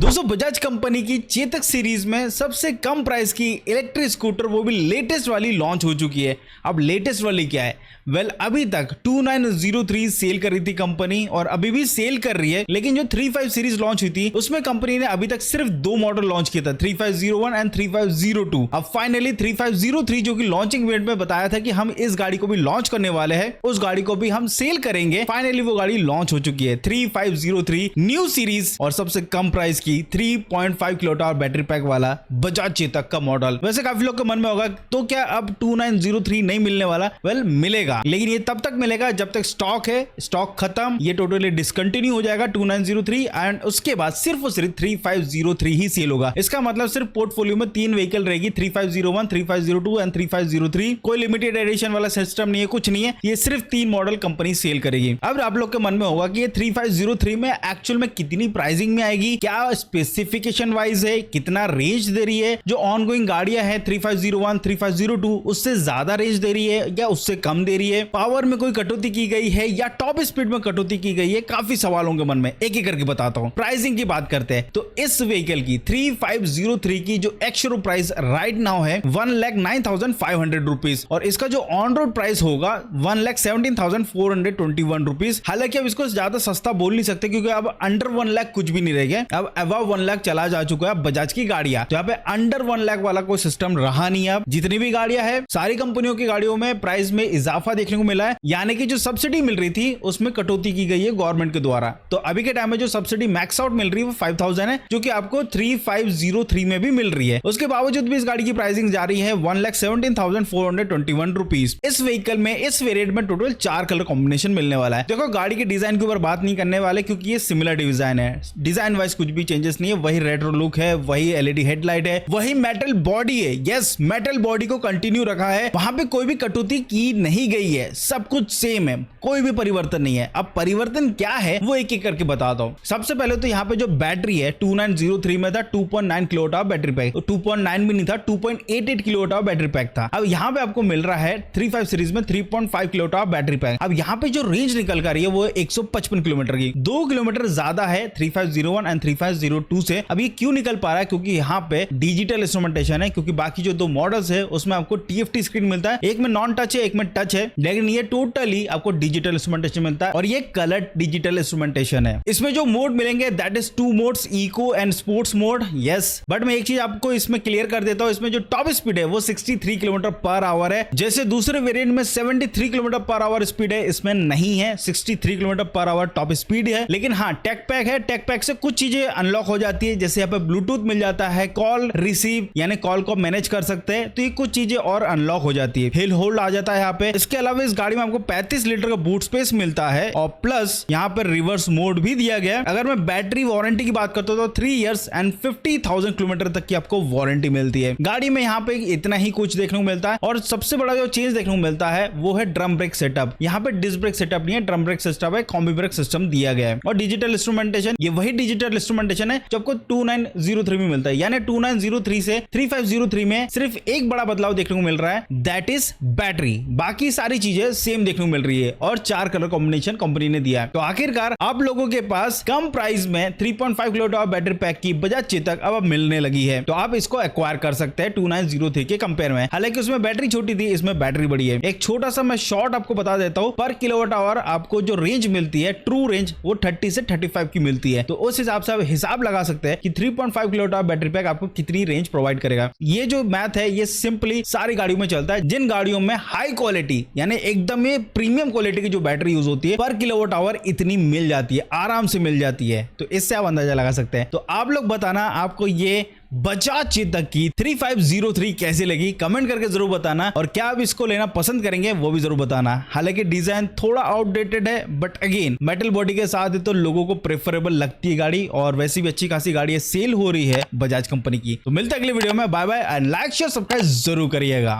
दोस्तों बजाज कंपनी की चेतक सीरीज में सबसे कम प्राइस की इलेक्ट्रिक स्कूटर वो भी लेटेस्ट वाली लॉन्च हो चुकी है। अब लेटेस्ट वाली क्या है? अभी तक 2903 सेल कर रही थी कंपनी और अभी भी सेल कर रही है, लेकिन जो 35 सीरीज लॉन्च हुई थी उसमें कंपनी ने अभी तक सिर्फ 2 मॉडल लॉन्च किया था, 3501 एंड 3502। अब फाइनली 3503 जो कि लॉन्चिंग इवेंट में बताया था कि हम इस गाड़ी को भी लॉन्च करने वाले हैं, उस गाड़ी को भी हम सेल करेंगे। फाइनली वो गाड़ी लॉन्च हो चुकी है, 3503 न्यू सीरीज और सबसे कम प्राइस की 3.5 किलोवाट बैटरी पैक वाला बजाज चेतक का मॉडल। वैसे काफी लोग के मन में होगा तो क्या अब 2903 नहीं मिलने वाला? मिलेगा, लेकिन ये तब तक मिलेगा जब तक स्टॉक है। स्टॉक खत्म, ये टोटली डिसकंटिन्यू हो जाएगा 2903 एंड उसके बाद सिर्फ और सिर्फ 3503 ही सेल होगा। इसका मतलब सिर्फ पोर्टफोलियो में 3 व्हीकल रहेगी, 3501, 3502 एंड 3503। कोई लिमिटेड एडिशन वाला सिस्टम नहीं है, कुछ नहीं है, ये सिर्फ 3 मॉडल कंपनी सेल करेगी। अब आप लोग के मन में होगा कि ये 3503 में एक्चुअल में कितनी प्राइसिंग में आएगी, क्या स्पेसिफिकेशन वाइज है, कितना रेंज दे रही है? जो ऑनगोइंग गाड़ियां है 3501, 3502 उससे ज्यादा रेंज दे रही है या उससे कम दे रही है? पावर में कोई कटौती की गई है या टॉप स्पीड में कटौती की गई है? काफी सवालों के मन में, एक एक करके बताता हूं। प्राइसिंग की बात करते हैं तो इस व्हीकल की 3503 की जो एक्चुअल प्राइस राइट नाउ है 1,09,500 रुपीज और इसका जो ऑन रोड प्राइस होगा 1,17,421 रुपीज। हालांकि अब इसको ज्यादा सस्ता बोल नहीं सकते क्योंकि अब अंडर 1 लाख कुछ भी नहीं रह गया, अब अबव 1 लाख चला जा चुका है बजाज की गाड़ियां। तो यहाँ पे अंडर 1 लाख वाला कोई सिस्टम रहा नहीं। अब जितनी भी गाड़ियां है सारी कंपनियों की गाड़ियों में प्राइस में इजाफा देखने को मिला है, यानी कि जो सब्सिडी मिल रही थी उसमें कटौती की गई है गवर्नमेंट के द्वारा। तो अभी के टाइम में जो सब्सिडी मैक्स आउट मिल रही है वो 5000 है, जो कि आपको 3503 में भी मिल रही है। उसके बावजूद भी इस गाड़ी की प्राइसिंग जा रही है 1,17,421 रुपीज। इस व्हीकल में, इस वेरिएंट में टोटल 4 कलर कॉम्बिनेशन मिलने वाला है। देखो गाड़ी के डिजाइन के ऊपर बात नहीं करने वाले क्योंकि ये सिमिलर डिजाइन है, डिजाइन वाइज कुछ भी चेंजेस नहीं है, वही रेट्रो लुक है, वही एलईडी हेडलाइट है, वही मेटल बॉडी है। यस, मेटल बॉडी को कंटिन्यू रखा है, वहां पे कोई भी कटौती की नहीं गई है, सब कुछ सेम है, कोई भी परिवर्तन नहीं है। अब परिवर्तन क्या है वो एक एक करके बताता हूं। सबसे पहले तो यहाँ पे जो बैटरी है 2903 में था 2.9 किलोवाट बैटरी पैक, 2.9 भी नहीं था, 2.88 किलोवाट बैटरी पैक था। अब यहाँ पे आपको मिल रहा है 35 सीरीज में 3.5 किलोवाट बैटरी पैक। अब यहाँ पे जो रेंज निकल कर रही है वो 155 किलोमीटर की, 2 किलोमीटर ज्यादा है 3501 एंड 3502 से। अब ये क्यों निकल पा रहा है? क्योंकि यहाँ पे डिजिटल इंस्ट्रूमेंटेशन है, क्योंकि बाकी जो 2 मॉडल्स है उसमें आपको टीएफटी स्क्रीन मिलता है, एक में नॉन टच है, एक में टच है, लेकिन ये टोटली आपको डिजिटल इंस्ट्रूमेंटेशन मिलता है और ये कलर डिजिटल इंस्ट्रूमेंटेशन है। इसमें जो मोड मिलेंगे that is 2 modes, eco and sports mode. Yes, but मैं एक चीज आपको इसमें क्लियर कर देता हूं, इसमें जो टॉप स्पीड है वो 63 किलोमीटर पर आवर है। जैसे दूसरे वेरिएंट में 73 किलोमीटर पर आवर स्पीड है, इसमें नहीं है, 63 kilometre per hour top speed है। लेकिन हाँ, टेक पैक है, टेक पैक से कुछ चीजें अनलॉक हो जाती है, जैसे यहाँ पे ब्लूटूथ मिल जाता है, कॉल रिसीव यानी कॉल को मैनेज कर सकते हैं, तो ये कुछ चीजें और अनलॉक हो जाती है, हिल होल्ड आ जाता है यहाँ पे। इसके अलावा इस गाड़ी में आपको 35 लीटर का बूट स्पेस मिलता है और प्लस यहाँ पर रिवर्स मोड भी दिया गया है। अगर मैं बैटरी वारंटी की बात करता हूं तो 3 इयर्स एंड 50,000 किलोमीटर तक की आपको वारंटी मिलती है। गाड़ी में यहाँ पे इतना ही कुछ देखने को मिलता है और सबसे बड़ा जो चेंज देखने को मिलता है वो है ड्रम ब्रेक सेटअप। यहाँ पे डिस्क ब्रेक सेटअप नहीं है, ड्रम ब्रेक सिस्टम है, कॉम्बी ब्रेक सिस्टम दिया गया है। और डिजिटल इंस्ट्रूमेंटेशन, ये वही डिजिटल इंस्ट्रूमेंटेशन है जो आपको 2903 में मिलता है, यानी 2903 से 3503 में सिर्फ एक बड़ा बदलाव देखने को मिल रहा है, दैट इज बैटरी। बाकी सारी चीजें सेम देखने को मिल रही है और 4 कलर कॉम्बिनेशन कंपनी ने दिया है। तो आखिरकार आप लोगों के पास कम प्राइस में 3.5 किलोवाट बैटरी पैक की बजाज चेतक अब मिलने लगी है, तो आप इसको एक्वायर कर सकते हैं 2903 के कंपेयर में। हालांकि उसमें बैटरी छोटी थी, इसमें बैटरी बड़ी है। एक छोटा सा मैं शॉर्ट आपको बता देता हूं, पर किलोवाट आवर आपको जो रेंज मिलती है, ट्रू रेंज, वो 30 से 35 की मिलती है। तो उस हिसाब से आप हिसाब लगा सकते हैं कि 3.5 किलोवाट बैटरी पैक आपको कितनी रेंज प्रोवाइड करेगा। ये जो मैथ है ये सिंपली सारी गाड़ियों में चलता है। जिन गाड़ियों में हाई क्वालिटी यानी एकदम प्रीमियम क्वालिटी की जो बैटरी यूज होती है, पर किलोवाट आवर इतनी मिल जाती है, आराम से मिल जाती है। तो इससे आप अंदाजा लगा सकते हैं। तो आप लोग बताना आपको ये बजाज चेतक की 3503 कैसी लगी, कमेंट करके जरूर बताना, और क्या आप इसको लेना पसंद करेंगे वो भी जरूर बताना। हालांकि डिजाइन थोड़ा आउटडेटेड है, बट अगेन मेटल बॉडी के साथ है तो लोगों को प्रेफरेबल लगती है गाड़ी, और वैसी भी अच्छी खासी गाड़ी सेल हो रही है बजाज कंपनी की। तो मिलते हैं अगले वीडियो में, bye bye and like share subscribe जरूर करिएगा।